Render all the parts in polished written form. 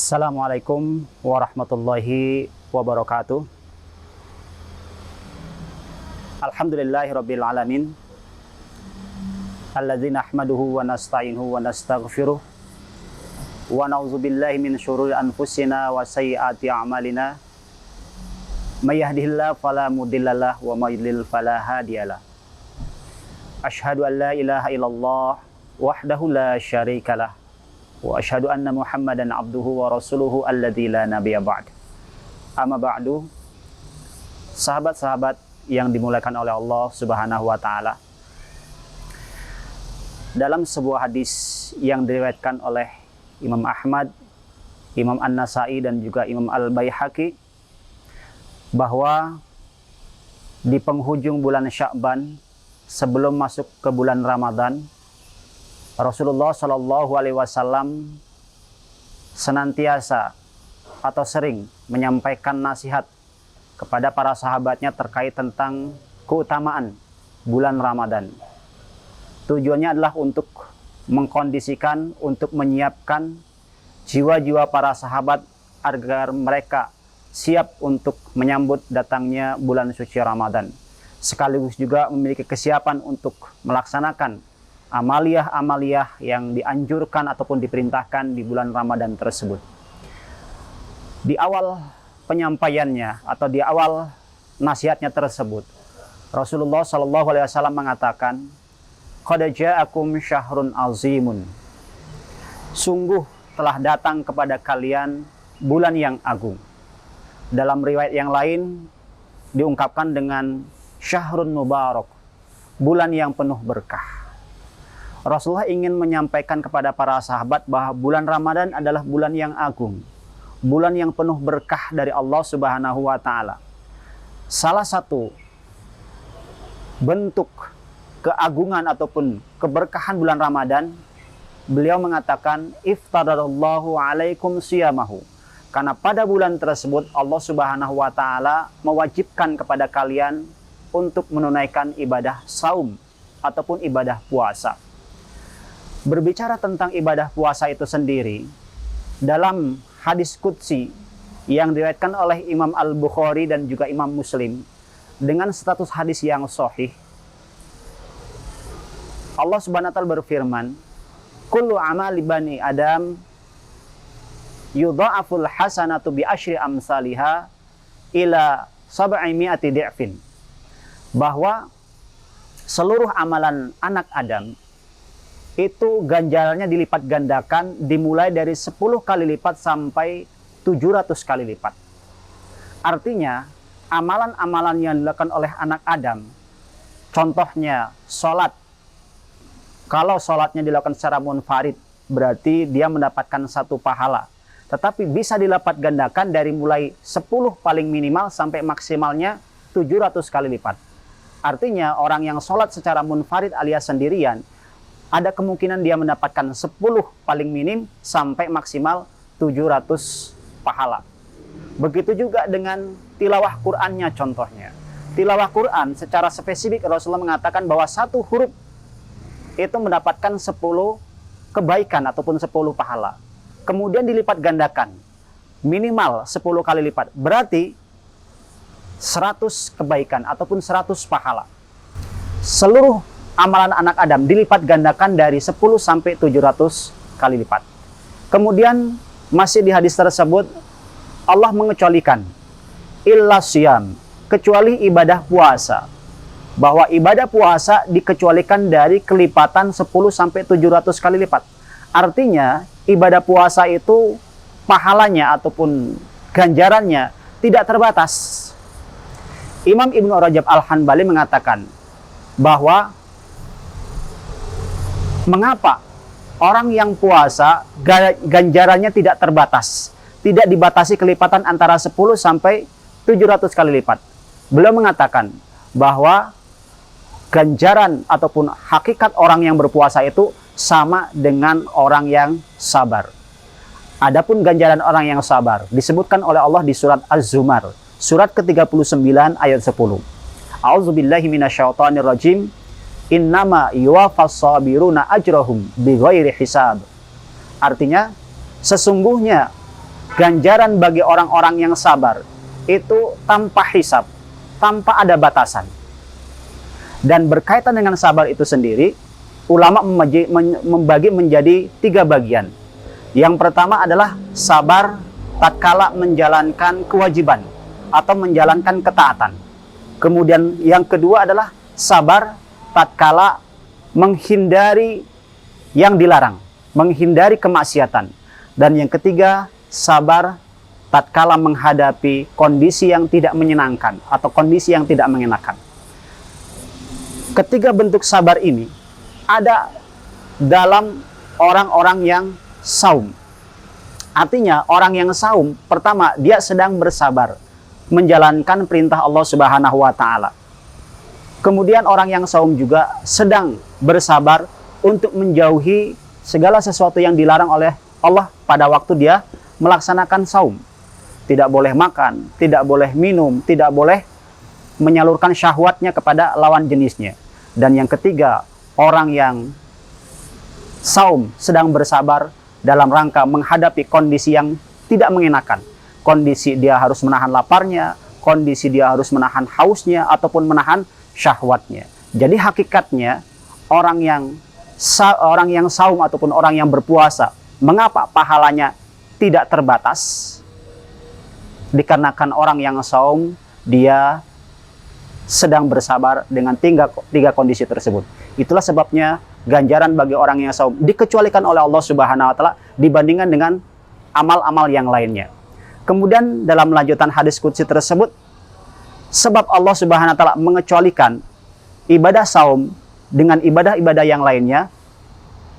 Assalamualaikum warahmatullahi wabarakatuh. Alhamdulillahirabbil alamin. Alladzi nahmaduhu wa nasta'inuhu wa nastaghfiruh. Wa na'udzubillahi min syururi anfusina wa sayyiati a'malina. May yahdihillahu fala mudhillalah wa may yudlil fala hadiyalah. Asyhadu an la ilaha illallah wahdahu la syarikalah. Wa asyhadu anna Muhammadan abduhu wa rasuluhu alladzi la nabiyya ba'd. Amma ba'du. Sahabat-sahabat yang dimuliakan oleh Allah Subhanahu wa taala. Dalam sebuah hadis yang diriwayatkan oleh Imam Ahmad, Imam An-Nasa'i dan juga Imam Al-Baihaqi, bahwa di penghujung bulan Sya'ban sebelum masuk ke bulan Ramadan, Rasulullah Shallallahu Alaihi Wasallam senantiasa atau sering menyampaikan nasihat kepada para sahabatnya terkait tentang keutamaan bulan Ramadan. Tujuannya adalah untuk mengkondisikan, untuk menyiapkan jiwa-jiwa para sahabat agar mereka siap untuk menyambut datangnya bulan suci Ramadan. Sekaligus juga memiliki kesiapan untuk melaksanakan amaliyah-amaliyah yang dianjurkan ataupun diperintahkan di bulan Ramadan tersebut. Di awal penyampaiannya atau di awal nasihatnya tersebut, Rasulullah Shallallahu Alaihi Wasallam mengatakan, "Qad ja'akum syahrun azimun." Sungguh telah datang kepada kalian bulan yang agung. Dalam riwayat yang lain diungkapkan dengan syahrun mubarak, bulan yang penuh berkah. Rasulullah ingin menyampaikan kepada para sahabat bahwa bulan Ramadan adalah bulan yang agung, bulan yang penuh berkah dari Allah Subhanahu wa taala. Salah satu bentuk keagungan ataupun keberkahan bulan Ramadan, beliau mengatakan iftaradallahu alaikum siyamahu. Karena pada bulan tersebut Allah Subhanahu wa taala mewajibkan kepada kalian untuk menunaikan ibadah saum ataupun ibadah puasa. Berbicara tentang ibadah puasa itu sendiri, dalam hadis qudsi yang diriwayatkan oleh Imam Al-Bukhari dan juga Imam Muslim dengan status hadis yang sahih, Allah Subhanahu wa taala berfirman, "Kullu amali bani Adam yudha'aful hasanatu bi asyri amsalihha ila sab'i mi'ati di'fin." Bahwa seluruh amalan anak Adam itu ganjarannya dilipat gandakan dimulai dari 10 kali lipat sampai 700 kali lipat. Artinya, amalan-amalan yang dilakukan oleh anak Adam, contohnya sholat. Kalau sholatnya dilakukan secara munfarid, berarti dia mendapatkan 1 pahala. Tetapi bisa dilipat gandakan dari mulai 10 paling minimal sampai maksimalnya 700 kali lipat. Artinya, orang yang sholat secara munfarid alias sendirian, ada kemungkinan dia mendapatkan 10 paling minim sampai maksimal 700 pahala. Begitu juga dengan tilawah Qur'annya contohnya. Tilawah Qur'an secara spesifik Rasulullah mengatakan bahwa 1 huruf itu mendapatkan 10 kebaikan ataupun 10 pahala. Kemudian dilipat gandakan minimal 10 kali lipat. Berarti 100 kebaikan ataupun 100 pahala. Seluruh amalan anak Adam dilipat gandakan dari 10 sampai 700 kali lipat. Kemudian masih di hadis tersebut Allah mengecualikan illa siyam, kecuali ibadah puasa. Bahwa ibadah puasa dikecualikan dari kelipatan 10 sampai 700 kali lipat. Artinya ibadah puasa itu pahalanya ataupun ganjarannya tidak terbatas. Imam Ibnu Rajab Al-Hanbali mengatakan bahwa mengapa orang yang puasa ganjarannya tidak terbatas, tidak dibatasi kelipatan antara 10 sampai 700 kali lipat. Beliau mengatakan bahwa ganjaran ataupun hakikat orang yang berpuasa itu sama dengan orang yang sabar. Adapun ganjaran orang yang sabar disebutkan oleh Allah di surat Az-Zumar, surat ke-39 ayat 10. A'udzubillahi minasyaitonirrajim. Innama yuwaffas sabiruna ajrahum bighairi hisab. Artinya, sesungguhnya ganjaran bagi orang-orang yang sabar itu tanpa hisab, tanpa ada batasan. Dan berkaitan dengan sabar itu sendiri, ulama membagi menjadi 3 bagian. Yang pertama adalah sabar tatkala menjalankan kewajiban atau menjalankan ketaatan. Kemudian yang kedua adalah sabar tatkala menghindari yang dilarang, menghindari kemaksiatan. Dan yang ketiga, sabar tatkala menghadapi kondisi yang tidak menyenangkan atau kondisi yang tidak mengenakan. Ketiga bentuk sabar ini ada dalam orang-orang yang saum. Artinya orang yang saum, pertama dia sedang bersabar menjalankan perintah Allah Subhanahu wa taala. Kemudian orang yang saum juga sedang bersabar untuk menjauhi segala sesuatu yang dilarang oleh Allah pada waktu dia melaksanakan saum. Tidak boleh makan, tidak boleh minum, tidak boleh menyalurkan syahwatnya kepada lawan jenisnya. Dan yang ketiga, orang yang saum sedang bersabar dalam rangka menghadapi kondisi yang tidak mengenakan. Kondisi dia harus menahan laparnya, kondisi dia harus menahan hausnya, ataupun menahan syahwatnya. Jadi hakikatnya orang yang saum ataupun orang yang berpuasa, mengapa pahalanya tidak terbatas? Dikarenakan orang yang saum dia sedang bersabar dengan tiga kondisi tersebut. Itulah sebabnya ganjaran bagi orang yang saum dikecualikan oleh Allah Subhanahu wa taala dibandingkan dengan amal-amal yang lainnya. Kemudian dalam lanjutan hadis qudsi tersebut, sebab Allah Subhanahu wa taala mengecualikan ibadah saum dengan ibadah-ibadah yang lainnya,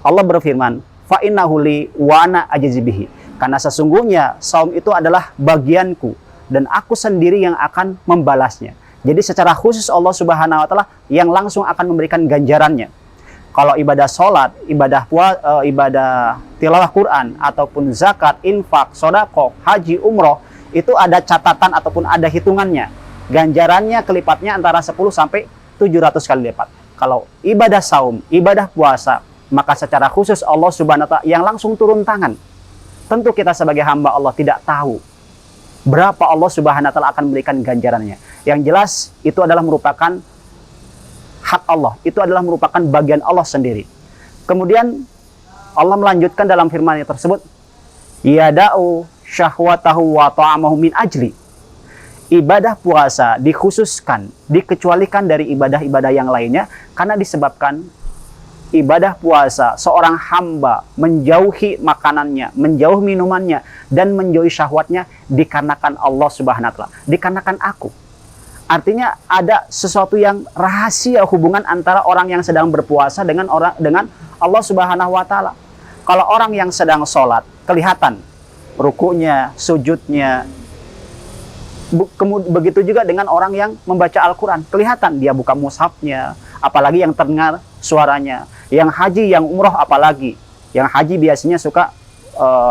Allah berfirman, fa innahu li wa ana ajzi bihi. Karena sesungguhnya saum itu adalah bagianku dan aku sendiri yang akan membalasnya. Jadi secara khusus Allah Subhanahu wa taala yang langsung akan memberikan ganjarannya. Kalau ibadah sholat, ibadah tilawah Quran, ataupun zakat, infak, sodako, haji, umroh, itu ada catatan ataupun ada hitungannya. Ganjarannya kelipatnya antara 10 sampai 700 kali lipat. Kalau ibadah saum, ibadah puasa, maka secara khusus Allah Subhanahu wa taala yang langsung turun tangan. Tentu kita sebagai hamba Allah tidak tahu berapa Allah Subhanahu wa taala akan memberikan ganjarannya. Yang jelas itu adalah merupakan hak Allah, itu adalah merupakan bagian Allah sendiri. Kemudian Allah melanjutkan dalam firman-Nya tersebut, yada'u syahwatahu wa ta'amahu min ajli. Ibadah puasa dikhususkan, dikecualikan dari ibadah-ibadah yang lainnya karena disebabkan ibadah puasa seorang hamba menjauhi makanannya, menjauhi minumannya, dan menjauhi syahwatnya dikarenakan Allah Subhanahu wa taala, dikarenakan aku. Artinya ada sesuatu yang rahasia hubungan antara orang yang sedang berpuasa dengan Allah Subhanahu wa taala. Kalau orang yang sedang sholat, kelihatan rukunya, sujudnya. Begitu juga dengan orang yang membaca Al-Quran, kelihatan dia buka mushafnya, apalagi yang terdengar suaranya. Yang haji, yang umroh apalagi. Yang haji biasanya suka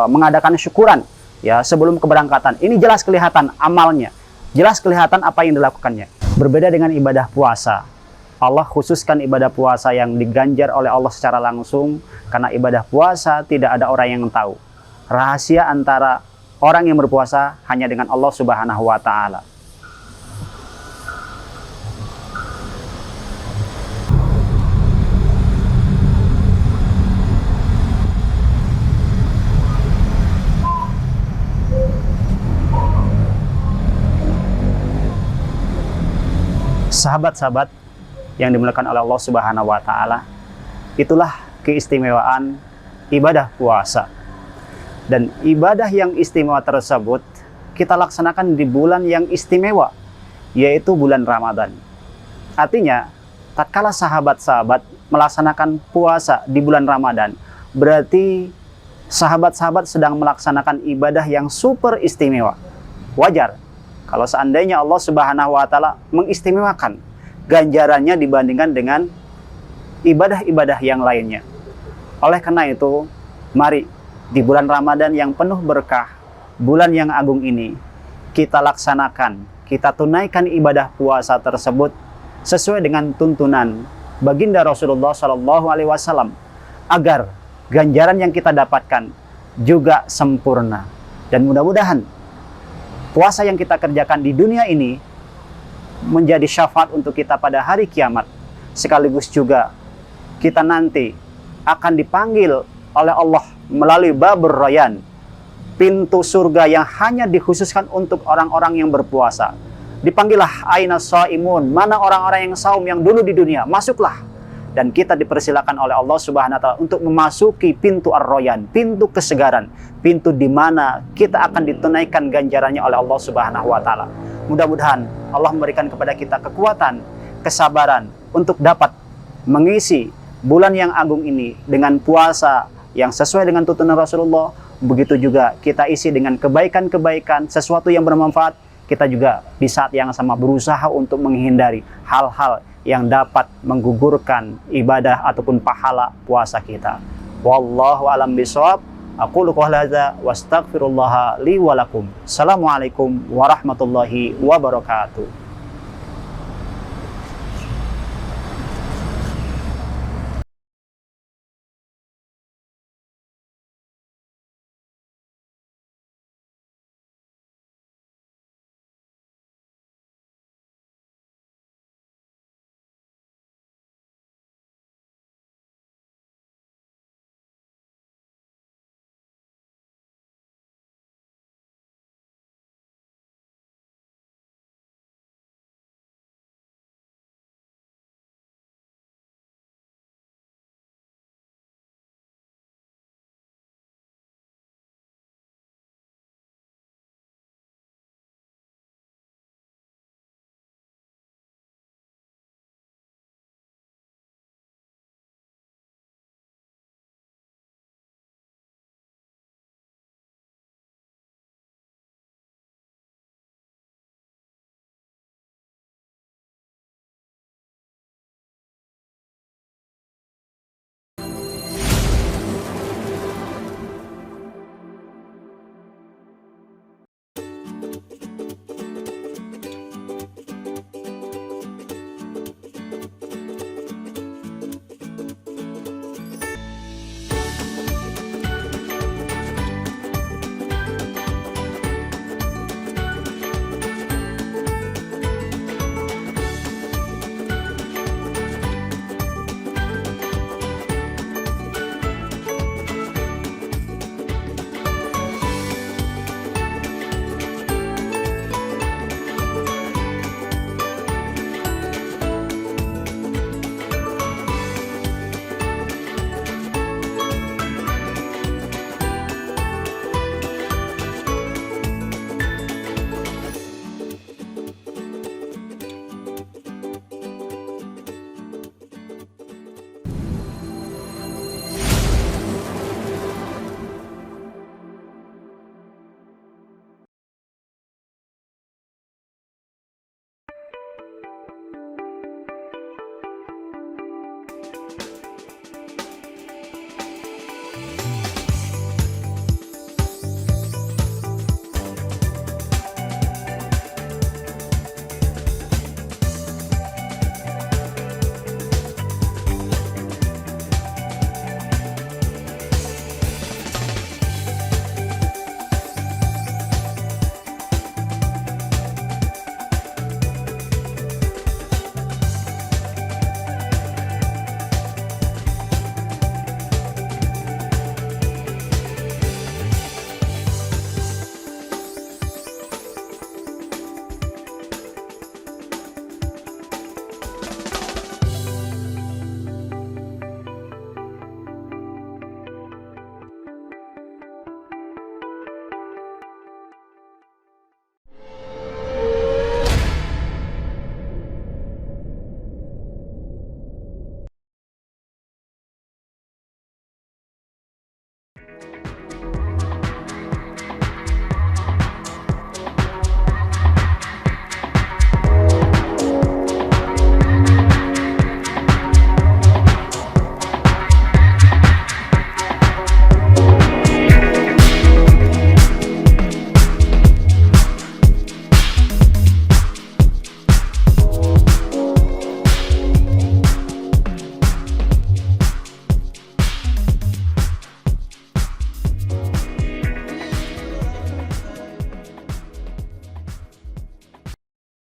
mengadakan syukuran ya sebelum keberangkatan. Ini jelas kelihatan amalnya, jelas kelihatan apa yang dilakukannya. Berbeda dengan ibadah puasa. Allah khususkan ibadah puasa yang diganjar oleh Allah secara langsung karena ibadah puasa tidak ada orang yang tahu. Rahasia antara orang yang berpuasa hanya dengan Allah Subhanahu wa taala. Sahabat-sahabat yang dimuliakan oleh Allah Subhanahu wa taala, itulah keistimewaan ibadah puasa. Dan ibadah yang istimewa tersebut kita laksanakan di bulan yang istimewa, yaitu bulan Ramadan. Artinya, tatkala sahabat-sahabat melaksanakan puasa di bulan Ramadan, berarti sahabat-sahabat sedang melaksanakan ibadah yang super istimewa. Wajar kalau seandainya Allah Subhanahu wa taala mengistimewakan ganjarannya dibandingkan dengan ibadah-ibadah yang lainnya. Oleh karena itu, mari di bulan Ramadan yang penuh berkah, bulan yang agung ini, kita laksanakan, kita tunaikan ibadah puasa tersebut sesuai dengan tuntunan baginda Rasulullah SAW, agar ganjaran yang kita dapatkan juga sempurna, Dan mudah-mudahan puasa yang kita kerjakan di dunia ini menjadi syafaat untuk kita pada hari kiamat. Sekaligus juga kita nanti akan dipanggil oleh Allah melalui babur rayyan, pintu surga yang hanya dikhususkan untuk orang-orang yang berpuasa. Dipanggillah aina shaimun, mana orang-orang yang saum yang dulu di dunia, masuklah. Dan kita dipersilakan oleh Allah Subhanahu wa taala untuk memasuki pintu ar-rayyan, pintu kesegaran, pintu di mana kita akan ditunaikan ganjarannya oleh Allah Subhanahu wa taala. Mudah-mudahan Allah memberikan kepada kita kekuatan, kesabaran untuk dapat mengisi bulan yang agung ini dengan puasa yang sesuai dengan tuntunan Rasulullah. Begitu juga kita isi dengan kebaikan-kebaikan, sesuatu yang bermanfaat. Kita juga di saat yang sama berusaha untuk menghindari hal-hal yang dapat menggugurkan ibadah ataupun pahala puasa kita. Wallahu a'lam bishawab. Aqulu qouli hadza wa astaghfirullah li wa lakum. Assalamualaikum warahmatullahi wabarakatuh.